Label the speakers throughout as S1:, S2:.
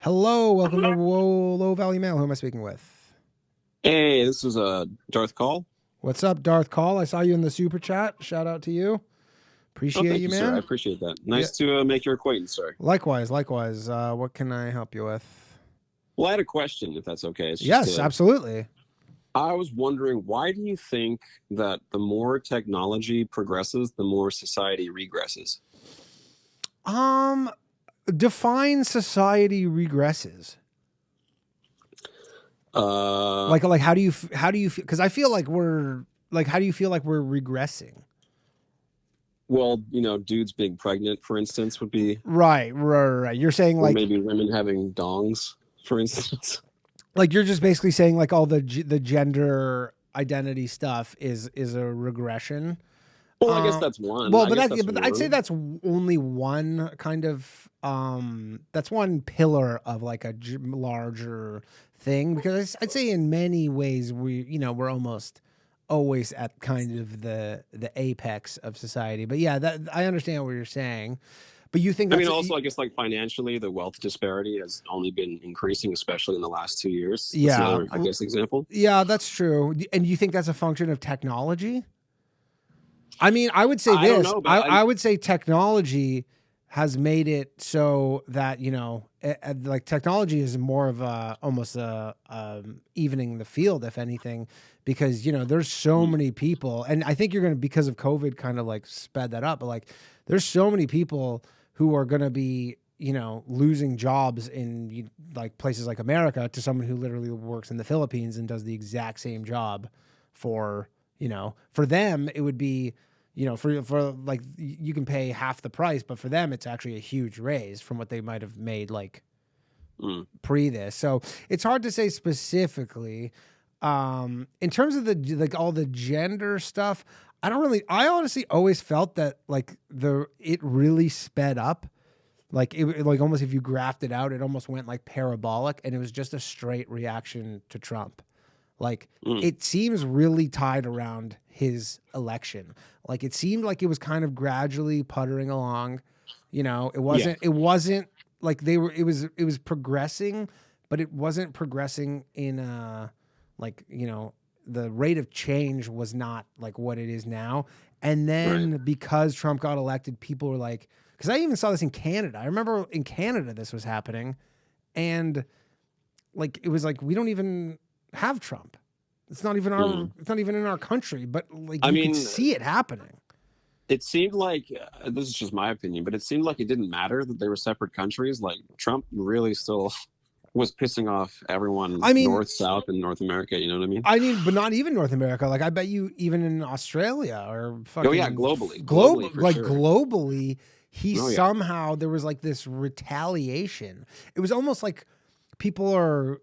S1: Hello, welcome to Low Valley Mail. Who am I speaking with?
S2: Hey, this is Darth Call.
S1: What's up, Darth Call? I saw you in the super chat. Shout out to you.
S2: Oh,
S1: Appreciate
S2: thank
S1: you,
S2: you, sir. I
S1: man.
S2: appreciate that.
S1: Yeah,
S2: Nice to make your acquaintance, sir.
S1: likewise, likewise. What can I help you with?
S2: Well, I had a question, if that's okay. It's just
S1: Yes, absolutely.
S2: I was wondering, why do you think that the more technology progresses, the more society regresses?
S1: Um, define society regresses.
S2: Uh,
S1: Like how do you because I feel like we're like how do you feel like we're regressing?
S2: well, dudes being pregnant, for instance, would be,
S1: Right. You're saying
S2: or maybe women having dongs, for instance.
S1: like you're just basically saying like all the gender identity stuff is a regression.
S2: Well, I guess
S1: Um,
S2: that's one.
S1: well,
S2: I
S1: but
S2: guess that's
S1: but I'd say
S2: one.
S1: that's only one kind of that's one pillar of like a larger thing because I'd say in many ways we're almost always at kind of the apex of society. But yeah, that I understand what you're saying. But you think
S2: I mean,
S1: that's
S2: also, I guess like financially, the wealth disparity has only been increasing, especially in the last 2 years. That's
S1: yeah,
S2: another, I guess, example.
S1: yeah, that's true. And you think that's a function of technology? I mean, I would say
S2: I don't
S1: this.
S2: know, but
S1: I would say technology has made it so that like technology is more of a almost a evening the field, if anything, because there's so many people, and I think you're gonna because of COVID kind of like sped that up, but like there's so many people who are gonna be losing jobs in like places like America to someone who literally works in the Philippines and does the exact same job for for them it would be for like you can pay half the price, but for them it's actually a huge raise from what they might have made like
S2: mm,
S1: pre this. So it's hard to say specifically. In terms of the like all the gender stuff, I honestly always felt that like it really sped up. Like it like almost if you graphed it out, it almost went like parabolic and it was just a straight reaction to Trump. Like
S2: mm,
S1: it seems really tied around his election. Like it seemed like it was kind of gradually puttering along. It
S2: yeah,
S1: wasn't like it was progressing, but it wasn't progressing in like, the rate of change was not like what it is now. And
S2: right.
S1: then because Trump got elected, people were like, because I even saw this in Canada. I remember in Canada this was happening, and like it was like we don't even have Trump. It's not even our.
S2: Mm.
S1: It's not even in our country. But like
S2: I
S1: you could
S2: mean,
S1: see it happening.
S2: it seemed like this is just my opinion, but it seemed like it didn't matter that they were separate countries. Like Trump really still was pissing off everyone
S1: I mean,
S2: north, south, and North America. You know what I mean?
S1: but not even North America. Like I bet you, even in Australia or
S2: Oh yeah,
S1: fucking
S2: globally for sure.
S1: globally, he
S2: Oh yeah.
S1: somehow there was like this retaliation. It was almost like people are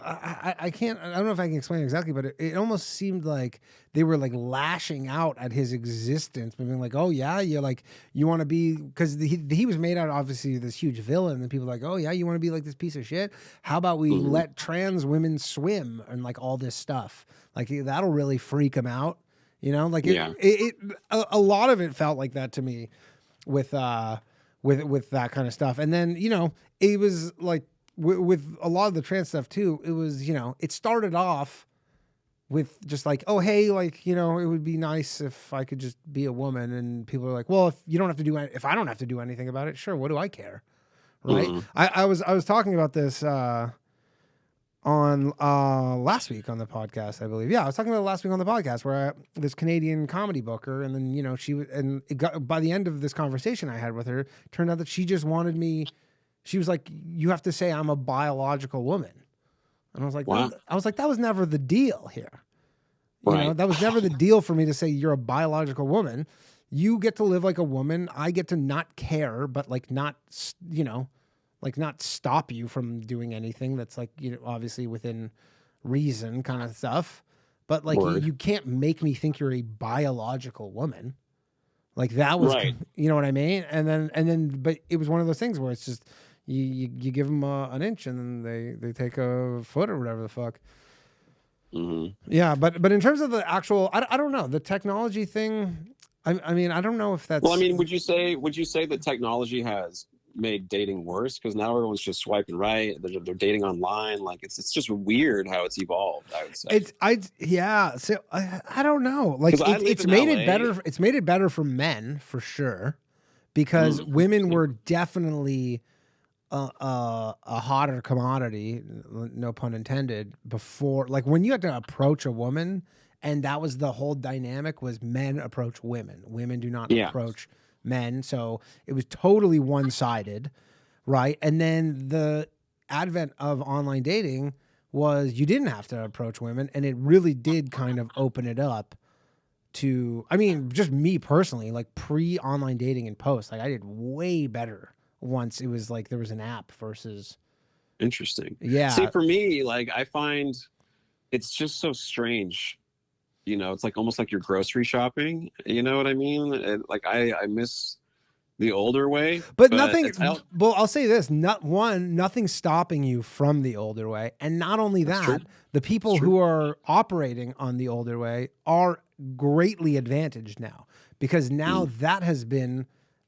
S1: I can't I don't know if I can explain it exactly, but it almost seemed like they were like lashing out at his existence, being like, "Oh yeah, you're like you want to be," because he was made out obviously this huge villain, and people are like, "Oh yeah, you want to be like this piece of shit? How about we
S2: Hmm.
S1: let trans women swim and like all this stuff? Like that'll really freak him out." Like
S2: Yeah.
S1: a lot of it felt like that to me with with that kind of stuff. And then it was like with a lot of the trans stuff too. It was it started off with just like, oh hey, like it would be nice if I could just be a woman, and people are like, well, if you don't have to do if I don't have to do anything about it, sure, what do I care, right?
S2: Hmm.
S1: I was talking about this on last week on the podcast, I believe. Yeah, I was talking about last week on the podcast where this Canadian comedy booker, and then she and it got by the end of this conversation I had with her, turned out that she just wanted me. She was like, "You have to say I'm a biological woman," and I was like,
S2: Wow.
S1: "That was never the deal here.
S2: Right.
S1: That was never the deal for me to say you're a biological woman. You get to live like a woman. I get to not care, but like not, like not stop you from doing anything that's like, obviously within reason kind of stuff. But like
S2: Word.
S1: you can't make me think you're a biological woman. Like that was,
S2: Right.
S1: you know what I mean? And then, but it was one of those things where it's just, you give them an inch and then they take a foot or whatever the fuck.
S2: Hmm.
S1: Yeah, but in terms of the actual, I don't know the technology thing. I mean, I don't know if
S2: Well, I
S1: that's
S2: mean, would you say that technology has made dating worse because now everyone's just swiping right. They're dating online. Like it's just weird how it's evolved, I would say.
S1: Yeah. So I don't know. Like
S2: Because I live
S1: it's
S2: in
S1: made it
S2: LA.
S1: better. It's made it better for men for sure, because
S2: Mm,
S1: women were definitely a hotter commodity, no pun intended, before. Like when you had to approach a woman, and that was the whole dynamic, was men approach women. Women do not
S2: yeah.
S1: approach men. So it was totally one sided, right? And then the advent of online dating was you didn't have to approach women, and it really did kind of open it up to, I mean, just me personally, like pre online dating and post, like I did way better once it was like there was an app versus,
S2: Interesting. See,
S1: yeah.
S2: for me, like I find it's just so strange. It's like almost like you're grocery shopping. You know what I mean? Like I miss the older way,
S1: But
S2: but it's
S1: nothing,
S2: out.
S1: well, I'll say this, not one, nothing's stopping you from the older way. And not only
S2: That's true.
S1: that, the
S2: It's
S1: people
S2: true.
S1: who are operating on the older way are greatly advantaged now, because now
S2: Mm.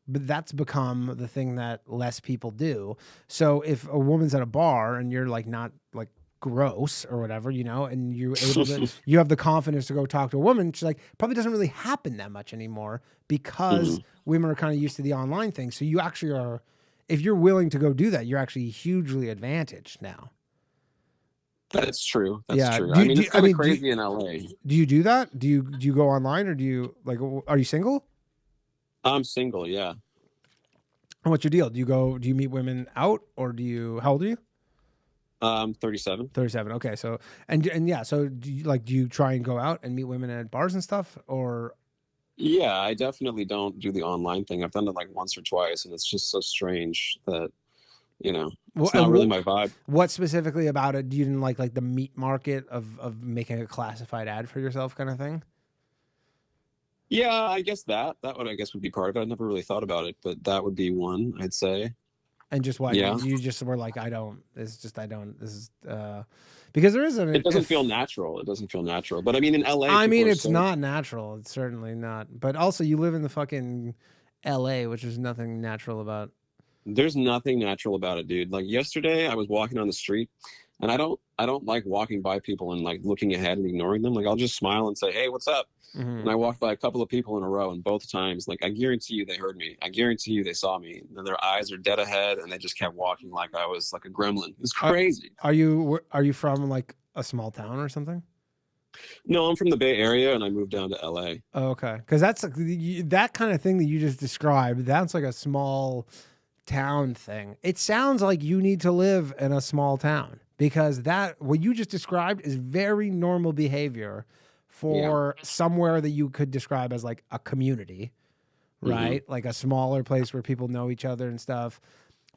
S1: that's become the thing that less people do. So if a woman's at a bar and you're like not like gross or whatever, and you have the confidence to go talk to a woman, she's like, probably doesn't really happen that much anymore, because
S2: Mhm.
S1: women are kind of used to the online thing. So you actually are, if you're willing to go do that, you're actually hugely advantaged now.
S2: That's true. That's
S1: Yeah.
S2: true. I mean, it's
S1: I
S2: kind of
S1: mean,
S2: crazy in LA.
S1: do you do that? Do you go online, or do you like, are you single?
S2: I'm single, yeah.
S1: And what's your deal? Do you meet women out, or how old are you?
S2: 37.
S1: 37. Okay. So, and yeah. So do you try and go out and meet women at bars and stuff, or?
S2: Yeah, I definitely don't do the online thing. I've done it like once or twice, and it's just so strange that,
S1: Well,
S2: it's
S1: and
S2: not really my vibe.
S1: what specifically about it do you didn't like the meat market of making a classified ad for yourself kind of thing?
S2: Yeah, I guess that would, I guess, would be part of it. I never really thought about it, but that would be one, I'd say.
S1: And just why
S2: Yeah.
S1: you just were like, I don't, this is, because there is
S2: It
S1: an,
S2: doesn't feel
S1: if,
S2: natural. It doesn't feel natural. But I mean, in LA,
S1: I
S2: people
S1: mean,
S2: are
S1: it's
S2: so.
S1: not natural. It's certainly not. But also, you live in the fucking LA, which is nothing natural about.
S2: There's nothing natural about it, dude. Like yesterday, I was walking on the street, and I don't like walking by people and like looking ahead and ignoring them. Like I'll just smile and say, "Hey, what's up?"
S1: Hmm.
S2: And I walked by a couple of people in a row, and both times, like I guarantee you, they heard me. I guarantee you, they saw me. And their eyes are dead ahead, and they just kept walking like I was like a gremlin. It's
S1: Are,
S2: crazy.
S1: are you from like a small town or something?
S2: No, I'm from the Bay Area, and I moved down to LA.
S1: Oh, okay, because that's like, that kind of thing that you just described. That's like a small town thing. It sounds like you need to live in a small town, because that what you just described is very normal behavior
S2: Yeah.
S1: for somewhere that you could describe as like a community,
S2: Hmm.
S1: right? Like a smaller place where people know each other and stuff.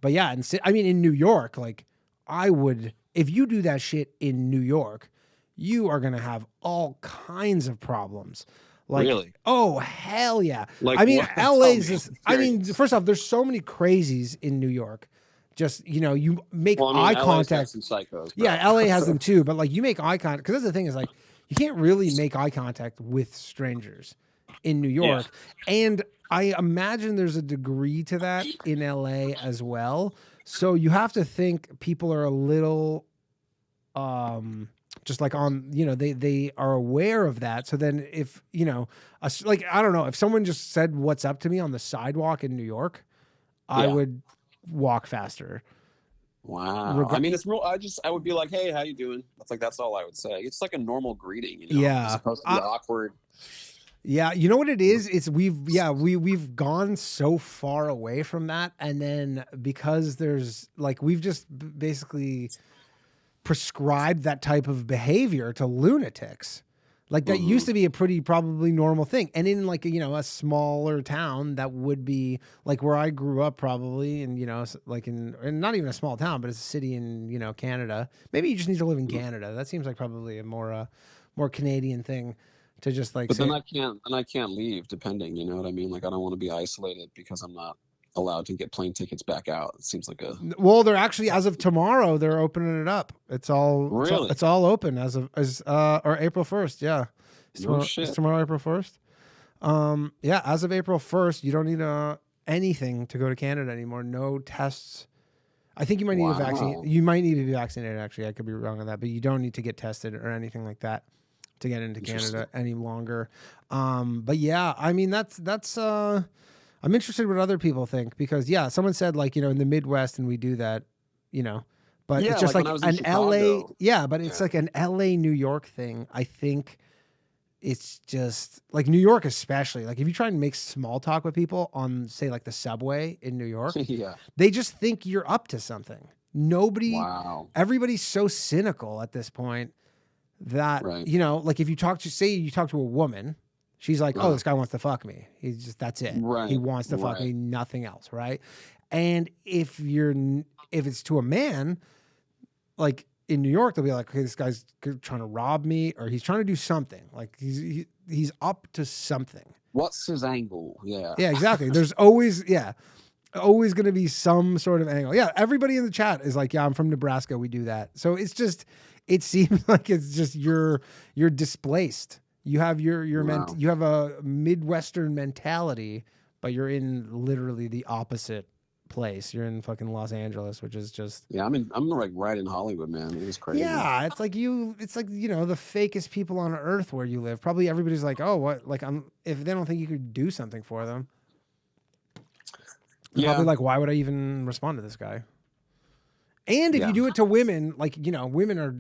S1: But yeah, I mean, in New York, like I would, if you do that shit in New York, you are gonna have all kinds of problems. Like,
S2: Really?
S1: oh hell yeah!
S2: Like
S1: I mean,
S2: what? Tell
S1: LA's
S2: me.
S1: just.
S2: I'm
S1: I mean,
S2: curious.
S1: first off, there's so many crazies in New York. Just you make
S2: Well, I mean,
S1: eye
S2: LA's got
S1: contact.
S2: some psychos,
S1: Yeah,
S2: bro.
S1: LA has them too, but like you make eye contact, because that's the thing, is like you can't really make eye contact with strangers in New
S2: Yeah.
S1: York, and I imagine there's a degree to that in LA as well. So you have to think people are a little just like on, they are aware of that. So then if, like I don't know, if someone just said what's up to me on the sidewalk in New York, I
S2: Yeah.
S1: would walk faster.
S2: Wow. I
S1: Reg-
S2: mean, it's real. I would be like, "Hey, how you doing?" That's all I would say. It's like a normal greeting, as
S1: yeah.
S2: opposed to the awkward.
S1: Yeah, you know what it is? It's we've gone so far away from that, and then because there's like we've just basically prescribed that type of behavior to lunatics. Like that
S2: Hmm.
S1: used to be a pretty probably normal thing. And in like a smaller town, that would be like where I grew up probably, and like and not even a small town, but it's a city in, Canada. Maybe you just need to live in Canada. That seems like probably a more Canadian thing to just like
S2: But then
S1: say.
S2: I can't leave. Depending, you know what I mean? Like I don't want to be isolated because I'm not allowed to get plane tickets back out. It seems like a
S1: Well, they're actually, as of tomorrow, they're opening it up.
S2: really
S1: It's all open or April 1st. Yeah,
S2: no
S1: it's
S2: shit.
S1: tomorrow April 1st. Yeah, as of April 1st, you don't need a anything to go to Canada anymore. No tests. I think you might need a vaccine.
S2: Wow.
S1: You might need to be vaccinated. Actually, I could be wrong on that, but you don't need to get tested or anything like that to get into
S2: Interesting.
S1: Canada any longer. But yeah, I mean that's. I'm interested what other people think because yeah, someone said like in the Midwest and we do that, you know, but
S2: Yeah,
S1: it's just
S2: like when
S1: like
S2: I was in
S1: an LA.
S2: Chicago.
S1: Yeah, but it's
S2: Yeah.
S1: like an LA New York thing. I think it's just like New York, especially like if you try and make small talk with people on say like the subway in New York,
S2: Yeah.
S1: they just think you're up to something. Nobody,
S2: Wow.
S1: everybody's so cynical at this point that,
S2: Right.
S1: like if you talk to, say you talk to a woman, she's like, oh,
S2: Uh,
S1: this guy wants to fuck me. He's just, that's it. He
S2: right.
S1: wants to fuck
S2: Right.
S1: me, nothing else. Right. And if it's to a man, like in New York, they'll be like, okay, this guy's trying to rob me or he's trying to do something. Like he's up to something.
S2: What's his angle? Yeah.
S1: Yeah, exactly. There's always going to be some sort of angle. Yeah, everybody in the chat is like, yeah, I'm from Nebraska. We do that. So it's just, it seems like it's just you're displaced. You have
S2: Wow.
S1: you have a Midwestern mentality, but you're in literally the opposite place. You're in fucking Los Angeles, which is just
S2: Yeah. I'm like right in Hollywood, man. It was crazy.
S1: yeah. It's like the fakest people on earth where you live. Probably everybody's like, oh, what? Like if they don't think you could do something for them.
S2: Yeah.
S1: Probably like, why would I even respond to this guy? And if
S2: Yeah.
S1: you do it to women, like, women are,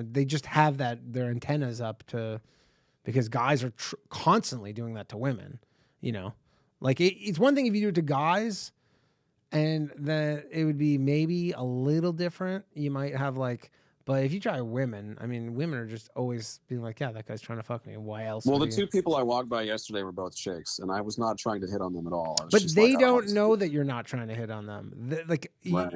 S1: they just have their antennas up to, because guys are constantly doing that to women, like it's one thing if you do it to guys and then it would be maybe a little different. You might have like, but if you try women, I mean, women are just always being like, yeah, that guy's trying to fuck me. Why else?
S2: Well,
S1: would
S2: the
S1: he?
S2: two people I walked by yesterday were both chicks, and I was not trying to hit on them at all. I was
S1: But
S2: just
S1: they
S2: like, oh,
S1: don't know that you're not trying to hit on them.
S2: right.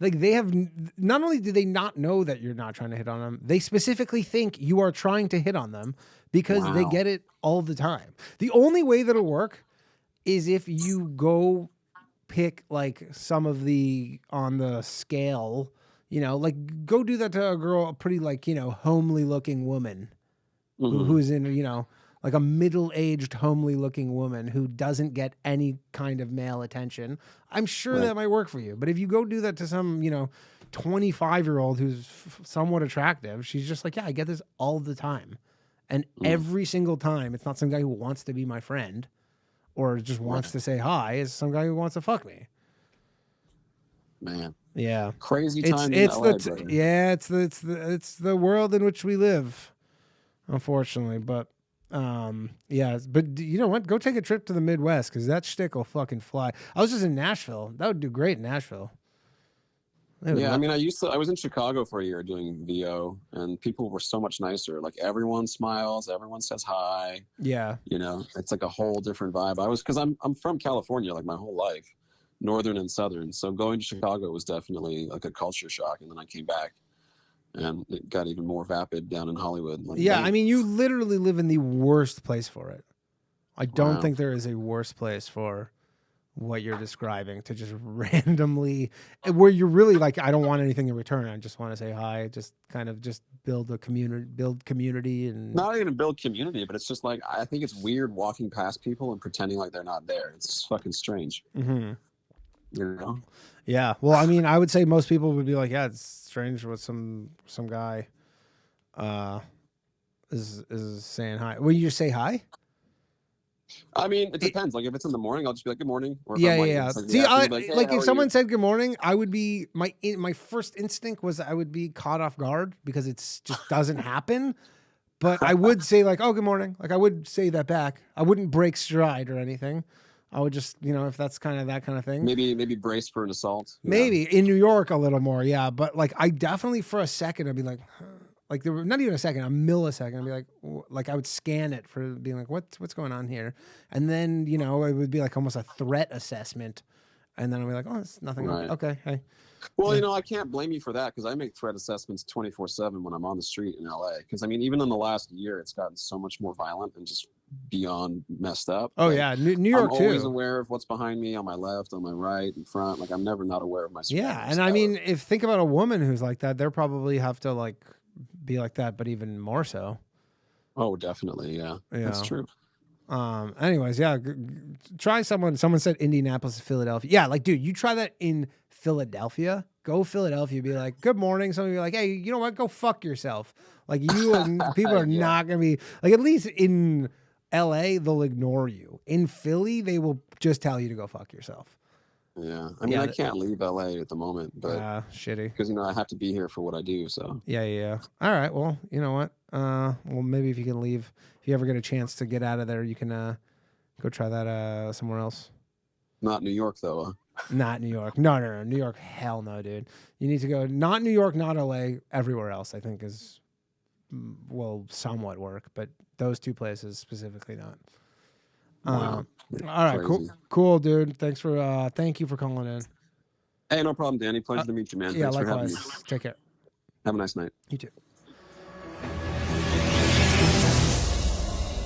S1: Like they have, not only do they not know that you're not trying to hit on them, they specifically think you are trying to hit on them because they
S2: Wow.
S1: get it all the time. The only way that'll work is if you go pick like some of the on the scale, like go do that to a girl, a pretty like, homely looking woman
S2: Mhm.
S1: who's in, like a middle-aged, homely-looking woman who doesn't get any kind of male attention. I'm sure
S2: Right.
S1: that might work for you. But if you go do that to some, 25-year-old who's somewhat attractive, she's just like, yeah, I get this all the time. And every single time, it's not some guy who wants to be my friend or just wants
S2: Right.
S1: to say hi. It's some guy who wants to fuck me.
S2: Man,
S1: Yeah.
S2: crazy
S1: It's
S2: time in
S1: it's
S2: LA,
S1: the
S2: brother.
S1: yeah, it's the world in which we live, unfortunately. But yeah, but you know what? Go take a trip to the Midwest because that shtick will fucking fly. I was just in Nashville. That would do great in Nashville. They would
S2: Yeah, I
S1: lo-
S2: mean, I was in Chicago for a year doing VO, and people were so much nicer. Like everyone smiles, everyone says hi.
S1: yeah,
S2: It's like a whole different vibe. Because I'm from California, like my whole life, northern and southern. So going to Chicago was definitely like a culture shock, and then I came back, and it got even more vapid down in Hollywood. Like,
S1: yeah. I
S2: damn.
S1: mean, you literally live in the worst place for it. I don't
S2: Wow.
S1: think there is a worse place for what you're describing to just randomly where you're really like, I don't want anything in return. I just want to say hi, just kind of just build community and
S2: Not even build community, but it's just like I think it's weird walking past people and pretending like they're not there. It's fucking strange,
S1: Mhm.
S2: you know.
S1: Yeah. Well, I mean, I would say most people would be like, yeah, it's strange what some guy is saying hi. Will you just say hi?
S2: I mean, it depends. Like if it's in the morning, I'll just be like, "Good morning." Or if
S1: Yeah,
S2: I'm like,
S1: yeah,
S2: it's
S1: yeah.
S2: like the
S1: See,
S2: afternoon, I'll be like, "Hey,
S1: like
S2: how
S1: if
S2: are
S1: someone
S2: you?"
S1: said good morning, I would be my first instinct was I would be caught off guard because it's just doesn't happen. But I would say like, oh, good morning. Like I would say that back. I wouldn't break stride or anything. I would just, if that's kind of that kind of thing.
S2: Maybe brace for an assault. Yeah.
S1: Maybe in New York a little more, yeah. But like I definitely for a second I'd be like, huh. Like there were not even a second, a millisecond. I'd be like I would scan it for being like, what's going on here? And then it would be like almost a threat assessment, and then I'd be like, oh, it's nothing.
S2: Right.
S1: Okay, hey.
S2: Well,
S1: Yeah.
S2: I can't blame you for that because I make threat assessments 24/7 when I'm on the street in LA. Because I mean, even in the last year, it's gotten so much more violent and just beyond messed up.
S1: Oh
S2: Like,
S1: yeah, New
S2: I'm
S1: York
S2: always
S1: too.
S2: aware of what's behind me, on my left, on my right, in front. Like I'm never not aware of my surroundings.
S1: Yeah, and I
S2: ever.
S1: mean, if think about a woman who's like that, they're probably have to like be like that, but even more so.
S2: Oh, definitely, yeah, that's
S1: Yeah.
S2: true.
S1: Anyways, yeah, try someone. Someone said Indianapolis to Philadelphia. Yeah, like, dude, you try that in Philadelphia. Go Philadelphia. Be like, good morning. Somebody be like, hey, you know what? Go fuck yourself. Like people are
S2: Yeah.
S1: not gonna be like. At least in L.A., they'll ignore you. In Philly, they will just tell you to go fuck yourself.
S2: Yeah. I mean,
S1: Yeah,
S2: I can't leave LA at the moment, but
S1: shitty.
S2: because I have to be here for what I do. So
S1: Yeah. All right. Well, you know what? Well, maybe if you can leave, if you ever get a chance to get out of there, you can go try that somewhere else.
S2: not New York though.
S1: Not New York. No. New York, hell no, dude. You need to go not New York, not LA, everywhere else, I think will somewhat work, but those two places specifically not.
S2: Wow.
S1: All right,
S2: Crazy.
S1: cool, dude. Thank you for calling in.
S2: Hey, no problem, Danny. Pleasure to meet you, man.
S1: Yeah,
S2: Thanks for having me.
S1: likewise. Take care.
S2: Have a nice night.
S1: You too.